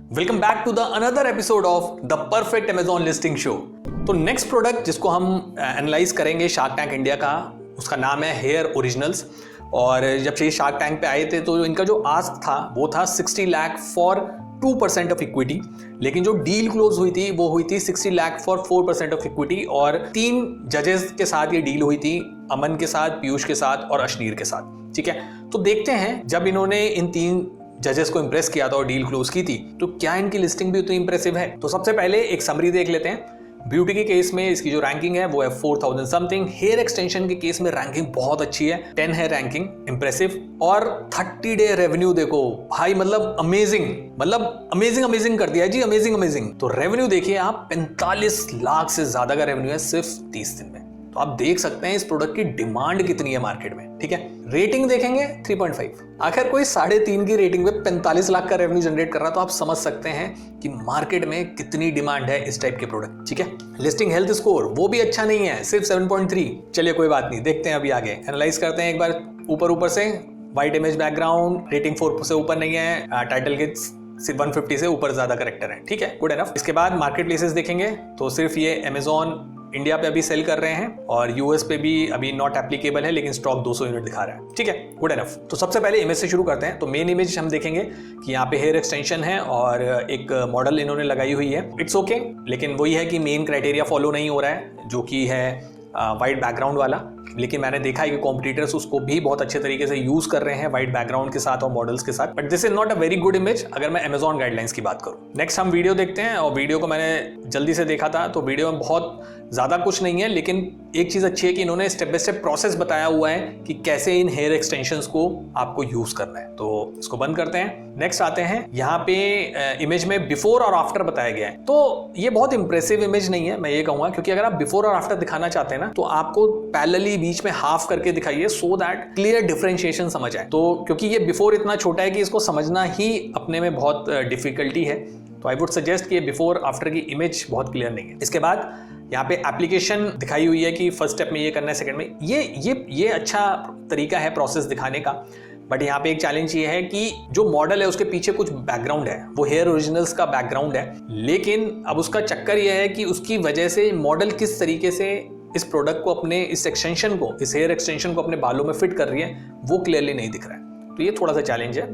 Welcome back to the another episode of the perfect Amazon listing show. तो next product जिसको हम analyse करेंगे shark tank India का, उसका नाम है हेयर ओरिजिनल्स। और जब से शार्क टैंक पे आए थे तो इनका जो आस्क था वो था 60 लाख फॉर 2% ऑफ इक्विटी, लेकिन जो डील क्लोज हुई थी वो हुई थी 60 लाख फॉर 4% ऑफ इक्विटी। और 3 जजेस के साथ ये डील हुई थी, अमन के साथ, पीयूष के साथ और अशनीर के साथ। ठीक है, तो देखते हैं जब इन्होंने इन 3 जजेस को इंप्रेस किया था और डील क्लोज की थी तो क्या इनकी लिस्टिंग भी उतनी इंप्रेसिव है। तो सबसे पहले एक समरी देख लेते हैं। ब्यूटी के केस में इसकी जो रैंकिंग है वो है 4000 समथिंग। हेयर एक्सटेंशन के केस में रैंकिंग बहुत अच्छी है, 10 है रैंकिंग, इंप्रेसिव। और 30 डे रेवेन्यू देखो भाई, मतलब अमेजिंग कर दिया है जी, अमेजिंग। तो रेवेन्यू देखिए आप, 45 लाख से ज्यादा का रेवेन्यू है सिर्फ 30 दिन में। तो आप देख सकते हैं इस प्रोडक्ट की डिमांड कितनी है मार्केट में। ठीक है, रेटिंग देखेंगे 3.5। आखिर कोई 3.5 की रेटिंग में 45 लाख का रेवेन्यू जनरेट कर रहा, तो आप समझ सकते हैं कि मार्केट में कितनी डिमांड है इस टाइप के प्रोडक्ट। ठीक है, लिस्टिंग हेल्थ स्कोर वो भी अच्छा नहीं है, सिर्फ 7.3। चलिए कोई बात नहीं, देखते हैं अभी आगे एनालाइज करते हैं एक बार ऊपर से। व्हाइट इमेज बैकग्राउंड, रेटिंग 4 से ऊपर नहीं है, टाइटल के 150 से ऊपर ज्यादा करेक्टर है। ठीक है, गुड एनफ। इसके बाद मार्केट प्लेसेस देखेंगे तो सिर्फ ये अमेजॉन इंडिया पे अभी सेल कर रहे हैं और यूएस पे भी अभी नॉट एप्लीकेबल है, लेकिन स्टॉक 200 यूनिट दिखा रहा है। ठीक है, गुड एनफ। तो सबसे पहले इमेज से शुरू करते हैं। तो मेन इमेज हम देखेंगे कि यहाँ पे हेयर एक्सटेंशन है और एक मॉडल इन्होंने लगाई हुई है। इट्स ओके, लेकिन वही है कि मेन क्राइटेरिया फॉलो नहीं हो रहा है, जो कि है वाइट बैकग्राउंड वाला। लेकिन मैंने देखा है कि कॉम्पिटिटर्स उसको भी बहुत अच्छे तरीके से यूज कर रहे हैं वाइट बैकग्राउंड के साथ और मॉडल्स के साथ। But this is not a very good image अगर मैं अमेजॉन गाइडलाइंस की बात करूं। नेक्स्ट हम वीडियो देखते हैं, और वीडियो को मैंने जल्दी से देखा था तो वीडियो में बहुत ज्यादा कुछ नहीं है, लेकिन एक चीज अच्छी है कि इन्होंने स्टेप बाय स्टेप प्रोसेस बताया हुआ है कि कैसे इन हेयर एक्सटेंशंस को आपको यूज करना है। तो इसको बंद करते हैं। नेक्स्ट आते हैं, यहाँ पे इमेज में बिफोर और आफ्टर बताया गया है। तो ये बहुत इंप्रेसिव इमेज नहीं है, मैं ये कहूंगा, क्योंकि अगर आप बिफोर और आफ्टर दिखाना चाहते हैं ना तो आपको पैरेलली बीच में हाफ करके दिखाइए, सो दैट क्लियर डिफरेंशिएशन समझ आए। तो क्योंकि ये बिफोर इतना छोटा है कि इसको समझना ही अपने में बहुत डिफिकल्टी है, तो आई वुड सजेस्ट कि ये बिफोर आफ्टर की इमेज बहुत क्लियर नहीं है। इसके बाद यहाँ पे एप्लीकेशन दिखाई हुई है कि फर्स्ट स्टेप में ये करना है, सेकंड में ये अच्छा तरीका है प्रोसेस दिखाने का। बट यहाँ पे एक चैलेंज ये है कि जो मॉडल है उसके पीछे कुछ बैकग्राउंड है, वो हेयर ओरिजिनल्स का बैकग्राउंड है, लेकिन अब उसका चक्कर ये है कि उसकी वजह से मॉडल किस तरीके से इस प्रोडक्ट को अपने इस हेयर एक्सटेंशन को अपने बालों में फिट कर रही है वो क्लियरली नहीं दिख रहा है। तो ये थोड़ा सा चैलेंज है।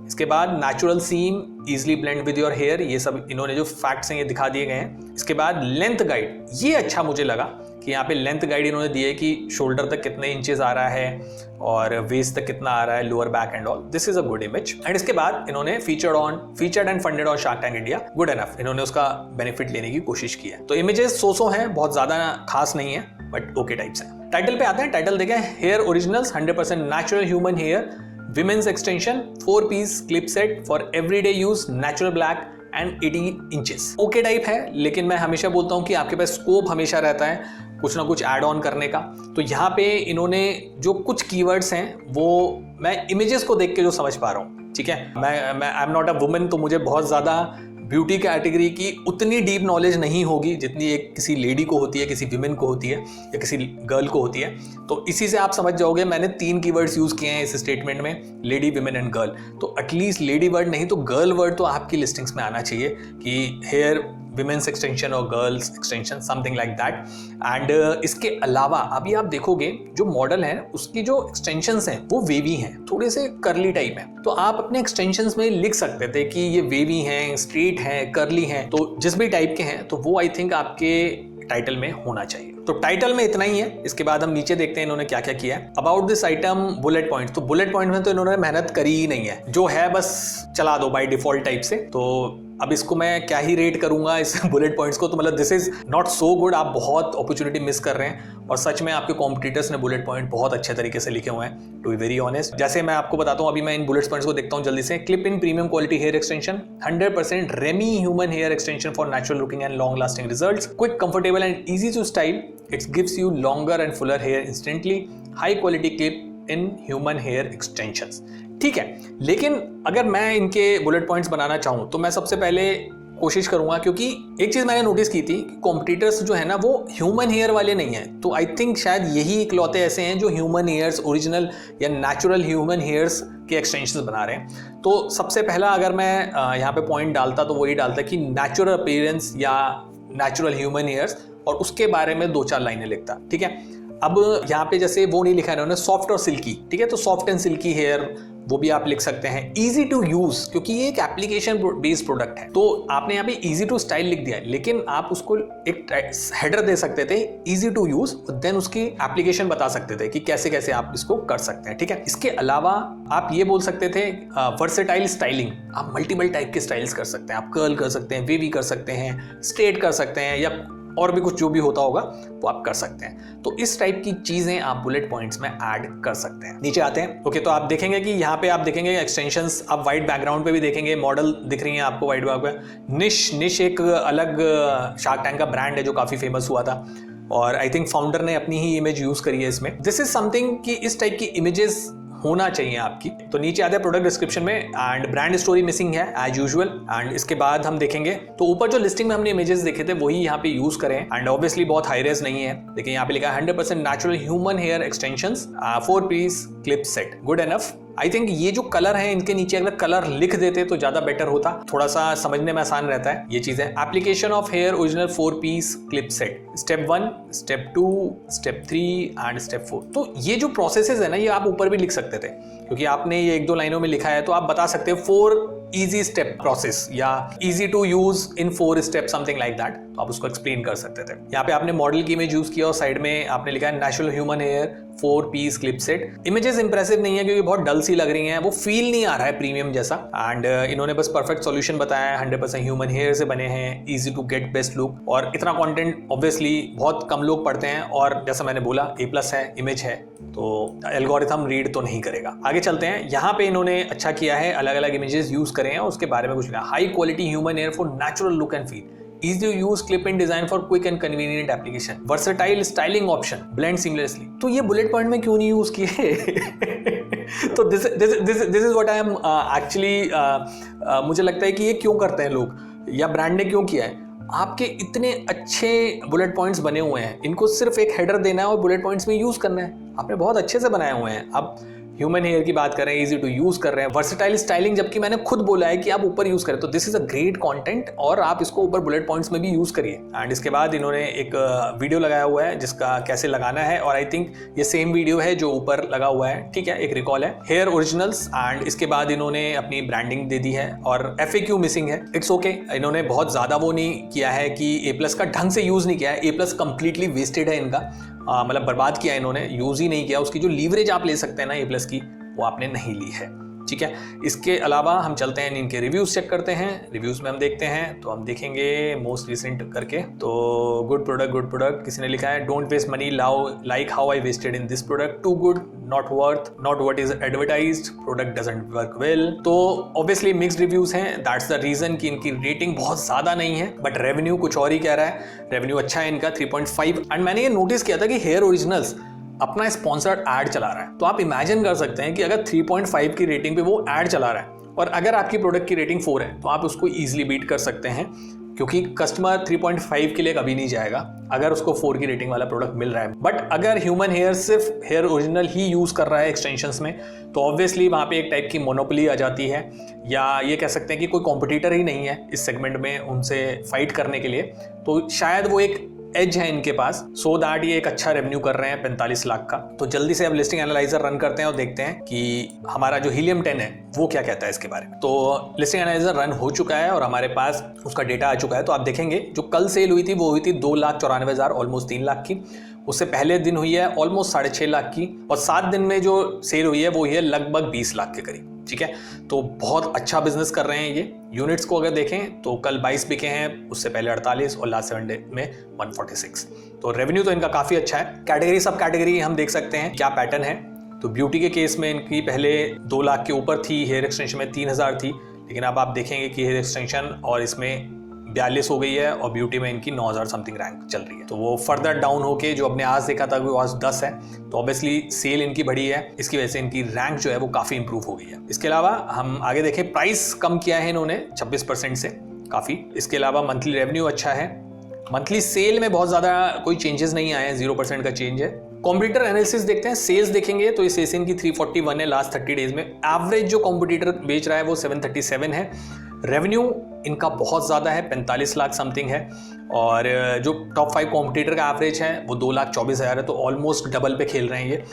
इसके बाद natural seam, easily blend with your hair, ये सब इन्होंने जो फैक्ट्स हैं ये दिखा दिए गए हैं। इसके बाद लेंथ गाइड, ये अच्छा मुझे लगा कि यहाँ पे लेंथ गाइड इन्होंने दी है कि शोल्डर तक कितने इंचेस आ रहा है और वेस्ट तक कितना आ रहा है, lower back and all. This is a good image. And इसके बाद इन्होंने featured and funded on shark tank India, good enough. इन्होंने उसका बेनिफिट लेने की कोशिश की है। तो इमेजेस 100 हैं, बहुत ज्यादा खास नहीं है, बट ओके टाइप्स हैं। टाइटल पे आते हैं। टाइटल देखें, hair originals 100% natural human hair, women's extension, 4 piece clip set for everyday use, natural black and 80 inches. Okay type है, लेकिन मैं हमेशा बोलता हूं कि आपके पास स्कोप हमेशा रहता है कुछ ना कुछ ऐड ऑन करने का। तो यहाँ पे इन्होंने जो कुछ कीवर्ड्स हैं वो मैं इमेजेस को देख के जो समझ पा रहा हूँ। ठीक है, मैं I am not a woman, तो मुझे बहुत ज्यादा ब्यूटी कैटेगरी की उतनी डीप नॉलेज नहीं होगी जितनी एक किसी लेडी को होती है, किसी विमेन को होती है या किसी गर्ल को होती है। तो इसी से आप समझ जाओगे, मैंने 3 कीवर्ड्स यूज किए हैं इस स्टेटमेंट में, लेडी, विमेन एंड गर्ल। तो एटलीस्ट लेडी वर्ड नहीं तो गर्ल वर्ड तो आपकी लिस्टिंग्स में आना चाहिए कि हेयर विमेन्स एक्सटेंशन और girls extension, something like that. And इसके अलावा अभी आप देखोगे जो मॉडल है उसकी जो एक्सटेंशंस हैं वो वेवी हैं, थोड़े से कर्ली टाइप है। तो आप अपने एक्सटेंशंस में लिख सकते थे कि ये वेवी हैं, स्ट्रेट हैं, कर्ली हैं, तो जिस भी टाइप के हैं तो वो आई थिंक आपके टाइटल में होना चाहिए। तो टाइटल में इतना ही है। इसके बाद हम नीचे देखते हैं इन्होंने क्या क्या किया है। About this item bullet point, तो बुलेट पॉइंट में तो इन्होंने मेहनत करी ही नहीं है, जो है बस चला दो बाय डिफॉल्ट टाइप से। तो अब इसको मैं क्या ही रेट करूंगा इस बुलेट पॉइंट्स को, तो मतलब this is not so good. आप बहुत अपॉर्चुनिटी मिस कर रहे हैं और सच में आपके कॉम्पिटिटर्स ने बुलेट पॉइंट बहुत अच्छे तरीके से लिखे हुए हैं, टू बी वेरी ऑनेस्ट। जैसे मैं आपको बताता हूँ, अभी मैं इन बुलेट पॉइंट्स को देखता हूँ जल्दी से। Clip in premium quality hair extension, 100% remy human hair extension for natural looking and long lasting results, quick, comfortable and easy to style, it gives you longer and fuller hair instantly, high quality clip in human hair extensions. ठीक है, लेकिन अगर मैं इनके bullet points बनाना चाहूँ तो मैं सबसे पहले कोशिश करूंगा, क्योंकि एक चीज मैंने नोटिस की थी, कॉम्पिटिटर्स जो है ना वो ह्यूमन हेयर वाले नहीं है। तो आई थिंक शायद यही इकलौते ऐसे हैं जो ह्यूमन हेयर्स, ओरिजिनल या नेचुरल ह्यूमन हेयर्स के एक्सटेंशंस बना रहे हैं। तो सबसे पहला अगर मैं यहाँ पे पॉइंट डालता तो वही डालता कि नेचुरल अपीयरेंस या नेचुरल ह्यूमन हेयर्स, और उसके बारे में 2-4 लाइनें लिखता। ठीक है, अब यहाँ पे जैसे वो नहीं लिखा है इन्होंने, सॉफ्ट और सिल्की। ठीक है, तो सॉफ्ट एंड सिल्की हेयर वो भी आप लिख सकते हैं। इजी टू यूज, क्योंकि ये एक एप्लीकेशन बेस्ड प्रोडक्ट है, तो आपने यहाँ पे इजी टू स्टाइल लिख दिया है, लेकिन आप उसको एक हेडर दे सकते थे इजी टू यूज, देन उसकी एप्लीकेशन बता सकते थे कि कैसे कैसे आप इसको कर सकते हैं। ठीक है, इसके अलावा आप ये बोल सकते थे वर्सेटाइल स्टाइलिंग, आप मल्टीपल टाइप के स्टाइल्स कर सकते हैं, आप कर्ल कर सकते हैं, वेवी कर सकते हैं, स्ट्रेट कर सकते हैं, या और भी कुछ जो भी होता होगा वो आप कर सकते हैं। तो इस टाइप की चीजें आप बुलेट पॉइंट्स में ऐड कर सकते हैं। नीचे आते हैं, ओके, तो आप देखेंगे कि यहाँ पे आप देखेंगे एक्सटेंशंस, आप व्हाइट बैकग्राउंड पे भी देखेंगे, मॉडल दिख रही है आपको व्हाइट बैकग्राउंड पे। निश एक अलग शार्क टैंक का ब्रांड है जो काफी फेमस हुआ था, और आई थिंक फाउंडर ने अपनी ही इमेज यूज करी है इसमें। दिस इज समथिंग कि इस टाइप की इमेजेस होना चाहिए आपकी। तो नीचे आते हैं प्रोडक्ट डिस्क्रिप्शन में, एंड ब्रांड स्टोरी मिसिंग है एज यूजुअल, एंड इसके बाद हम देखेंगे तो ऊपर जो लिस्टिंग में हमने इमेजेस देखे थे वही यहाँ पे यूज करें, एंड ऑब्वियसली बहुत हाई रेज नहीं है, लेकिन यहाँ पे लिखा है 100% natural human hair extensions 4 piece clip set, good enough. I think ये जो कलर है इनके नीचे अगर कलर लिख देते तो ज्यादा बेटर होता, थोड़ा सा समझने में आसान रहता है ये चीजें। Application of hair original 4 piece clip set, step 1, step 2, step 3 and step 4। तो ये जो प्रोसेसेस है ना ये आप ऊपर भी लिख सकते थे, क्योंकि आपने ये 1-2 लाइनों में लिखा है, तो आप बता सकते हो 4 इजी स्टेप प्रोसेस या easy to use in 4 step, something like that. तो आप उसको एक्सप्लेन कर सकते थे। यहाँ पे आपने मॉडल की इमेज यूज किया और साइड में आपने लिखा है natural human hair 4 piece clip set. Images impressive नहीं है क्योंकि बहुत डल सी लग रही हैं, वो फील नहीं आ रहा है प्रीमियम जैसा, एंड इन्होंने बस परफेक्ट सॉल्यूशन बताया है, 100% ह्यूमन हेयर से बने हैं, easy to get best look, और इतना कंटेंट ऑब्वियसली बहुत कम लोग पढ़ते हैं, और जैसा मैंने बोला A+ है, इमेज है, तो एल्गोरिथम रीड तो नहीं करेगा। आगे चलते हैं, यहाँ पे इन्होंने अच्छा किया है, अलग अलग इमेजेस यूज करे हैं, उसके बारे में कुछ लिखा, high quality human here for natural look and feel, easy to use clip in design for quick and convenient application, versatile styling option, blend seamlessly। तो ये बुलेट पॉइंट में क्यों नहीं यूज किए? तो this is what I am actually मुझे लगता है कि ये क्यों करते हैं लोग, या ब्रांड ने क्यों किया है। आपके इतने अच्छे बुलेट पॉइंट्स बने हुए हैं, इनको सिर्फ एक हेडर देना है और बुलेट पॉइंट्स में यूज करना है। आपने बहुत अच्छे से बनाए हुए हैं। अब ह्यूमन हेयर की बात कर रहे हैं, इजी टू यूज कर रहे हैं, वर्सेटाइल स्टाइलिंग जबकि मैंने खुद बोला है कि आप ऊपर यूज करें, तो this is a great content, और आप इसको ऊपर बुलेट पॉइंट्स में भी यूज करिए। एंड इसके बाद इन्होंने एक वीडियो लगाया हुआ है जिसका कैसे लगाना है, और आई थिंक ये सेम वीडियो है जो ऊपर लगा हुआ है। ठीक है, एक रिकॉल है, हेयर ओरिजिनल्स, एंड इसके बाद इन्होंने अपनी ब्रांडिंग दे दी है, और FAQ मिसिंग है, इट्स ओके। इन्होंने बहुत ज्यादा वो नहीं किया है कि A+ का ढंग से यूज नहीं किया है, A+ कंप्लीटली वेस्टेड है इनका, मतलब बर्बाद किया इन्होंने, यूज ही नहीं किया। उसकी जो लीवरेज आप ले सकते हैं ना A+ की, वो आपने नहीं ली है। ठीक है, इसके अलावा हम चलते हैं इनके रिव्यूज चेक करते हैं। रिव्यूज में हम देखते हैं, तो हम देखेंगे मोस्ट रिसेंट करके, तो गुड प्रोडक्ट, किसी ने लिखा है don't waste money like how I wasted in this product, too good not what is advertised, product doesn't work well. तो ऑब्वियसली मिक्स्ड रिव्यूज हैं, दैट्स द रीजन कि इनकी रेटिंग बहुत ज्यादा नहीं है, बट रेवेन्यू कुछ और ही कह रहा है। रेवेन्यू अच्छा है इनका 3.5, एंड मैंने ये नोटिस किया था कि हेयर ओरिजिनल्स अपना स्पॉन्सर्ड ऐड चला रहा है। तो आप इमेजिन कर सकते हैं कि अगर 3.5 की रेटिंग पे वो ऐड चला रहा है, और अगर आपकी प्रोडक्ट की रेटिंग 4 है, तो आप उसको इजीली बीट कर सकते हैं, क्योंकि कस्टमर 3.5 के लिए कभी नहीं जाएगा अगर उसको 4 की रेटिंग वाला प्रोडक्ट मिल रहा है। बट अगर ह्यूमन हेयर सिर्फ हेयर ओरिजिनल ही यूज कर रहा है एक्सटेंशंस में, तो ऑब्वियसली वहाँ पे एक टाइप की मोनोपोली आ जाती है, या ये कह सकते हैं कि कोई कॉम्पिटिटर ही नहीं है इस सेगमेंट में उनसे फाइट करने के लिए। तो शायद वो एक एज है इनके पास, सो दैट ये एक अच्छा रेवेन्यू कर रहे हैं 45 लाख का। तो जल्दी से अब लिस्टिंग एनालाइजर रन करते हैं और देखते हैं कि हमारा जो हीलियम 10 है वो क्या कहता है इसके बारे में। तो लिस्टिंग एनालाइजर रन हो चुका है और हमारे पास उसका डेटा आ चुका है। तो आप देखेंगे जो कल सेल हुई थी वो हुई थी 2,94,000, ऑलमोस्ट 3 लाख की। उससे पहले दिन हुई है ऑलमोस्ट 6.5 लाख की, और 7 दिन में जो सेल हुई है वो हुई है लगभग 20 लाख के करीब। ठीक है, तो बहुत अच्छा बिजनेस कर रहे हैं ये। यूनिट्स को अगर देखें तो कल 22 बिके हैं, उससे पहले 48, और लास्ट 7 डे में 146। तो रेवेन्यू तो इनका काफी अच्छा है। कैटेगरी सब कैटेगरी हम देख सकते हैं क्या पैटर्न है। तो ब्यूटी के केस में इनकी पहले 2 लाख के ऊपर थी, हेयर एक्सटेंशन में 3,000 थी, लेकिन अब आप देखेंगे कि हेयर एक्सटेंशन और इसमें 42 हो गई है, और ब्यूटी में इनकी 9,000 समथिंग रैंक चल रही है। तो वो फर्दर डाउन होके जो अपने आज देखा था वो आज 10 है। तो ऑब्वियसली सेल इनकी बढ़ी है, इसकी वजह से इनकी रैंक जो है वो काफी इंप्रूव हो गई है। इसके अलावा हम आगे देखें, प्राइस कम किया है इन्होंने 26% से, काफी। इसके अलावा मंथली रेवेन्यू अच्छा है, मंथली सेल में बहुत ज्यादा कोई चेंजेस नहीं आए हैं, 0% का चेंज है। कॉम्पिटिटर एनालिसिस देखते हैं, सेल्स देखेंगे तो इस एशियन की 341 है लास्ट 30 डेज में। एवरेज जो कॉम्पिटिटर बेच रहा है वो 737 है। रेवेन्यू इनका बहुत ज्यादा है, 45 लाख समथिंग है, और जो टॉप 5 कॉम्पिटिटर का एवरेज है वो 2,24,000 है, तो ऑलमोस्ट डबल पे खेल रहे हैं ये।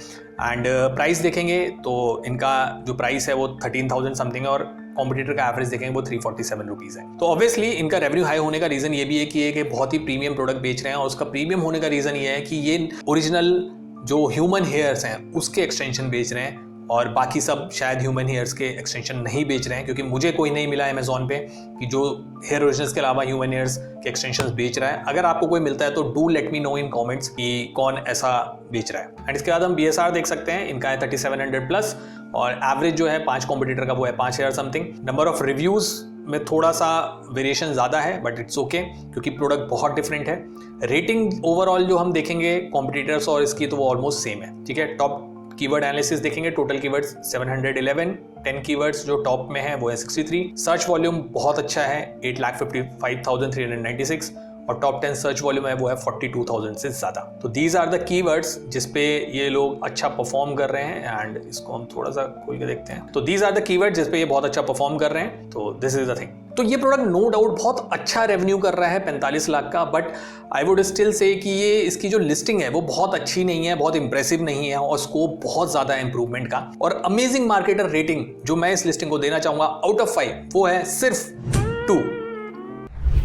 एंड प्राइस देखेंगे तो इनका जो प्राइस है वो 13,000 समथिंग है, और कॉम्पिटिटर का एवरेज देखेंगे वो 347 रुपीज है। तो ऑब्वियसली इनका रेवेन्यू हाई होने का रीजन ये भी है कि ये बहुत ही प्रीमियम प्रोडक्ट बेच रहे हैं, और उसका प्रीमियम होने का रीजन ये है कि ये ओरिजिनल जो ह्यूमन हेयर्स हैं उसके एक्सटेंशन बेच रहे हैं, और बाकी सब शायद ह्यूमन हेयर्स के एक्सटेंशन नहीं बेच रहे हैं, क्योंकि मुझे कोई नहीं मिला अमेजोन पे कि जो हेयर ओरिजिनल्स के अलावा ह्यूमन हेयर्स के एक्सटेंशंस बेच रहा है। अगर आपको कोई मिलता है तो do let me know in comments कि कौन ऐसा बेच रहा है। एंड इसके बाद हम BSR देख सकते हैं, इनका है 3700 प्लस, और एवरेज जो है 5 कॉम्पिटिटर का वो है 5000 समथिंग। नंबर ऑफ रिव्यूज में थोड़ा सा वेरिएशन ज़्यादा है, बट इट्स ओके क्योंकि प्रोडक्ट बहुत डिफरेंट है। रेटिंग ओवरऑल जो हम देखेंगे कॉम्पिटिटर्स और इसकी, तो वो ऑलमोस्ट सेम है, ठीक है। टॉप कीवर्ड एनालिसिस देखेंगे, टोटल कीवर्ड्स 711, 10 कीवर्ड्स जो टॉप में है वो है 63। सर्च वॉल्यूम बहुत अच्छा है, 8,55,396, और टॉप 10 सर्च वॉल्यूम है वो है 42,000 से ज्यादा। तो दीज आर द कीवर्ड्स जिसपे ये लोग अच्छा परफॉर्म कर रहे हैं। एंड इसको हम थोड़ा सा खोल के देखते हैं, तो दीज आर द कीवर्ड्स जिसपे ये बहुत अच्छा परफॉर्म कर रहे हैं। तो दिस इज द थिंग। तो ये प्रोडक्ट नो डाउट बहुत अच्छा रेवेन्यू कर रहा है 45 लाख का, but I would still say कि ये इसकी जो लिस्टिंग है वो बहुत अच्छी नहीं है, बहुत इंप्रेसिव नहीं है, और स्कोप बहुत ज्यादा है इंप्रूवमेंट का। और अमेजिंग मार्केटर रेटिंग जो मैं इस लिस्टिंग को देना चाहूंगा आउट ऑफ 5 वो है सिर्फ 2।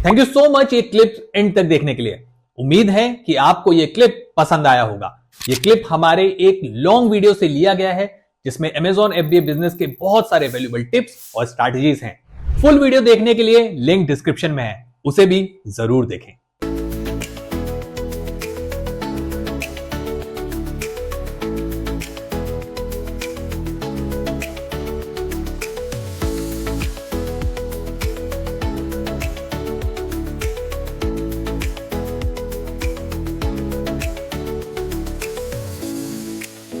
थैंक यू सो मच ये क्लिप एंड तक देखने के लिए। उम्मीद है कि आपको ये क्लिप पसंद आया होगा। ये क्लिप हमारे एक लॉन्ग वीडियो से लिया गया है जिसमें Amazon FBA बिजनेस के बहुत सारे वैल्यूएबल टिप्स और स्ट्रैटेजीज हैं। फुल वीडियो देखने के लिए लिंक डिस्क्रिप्शन में है, उसे भी जरूर देखें।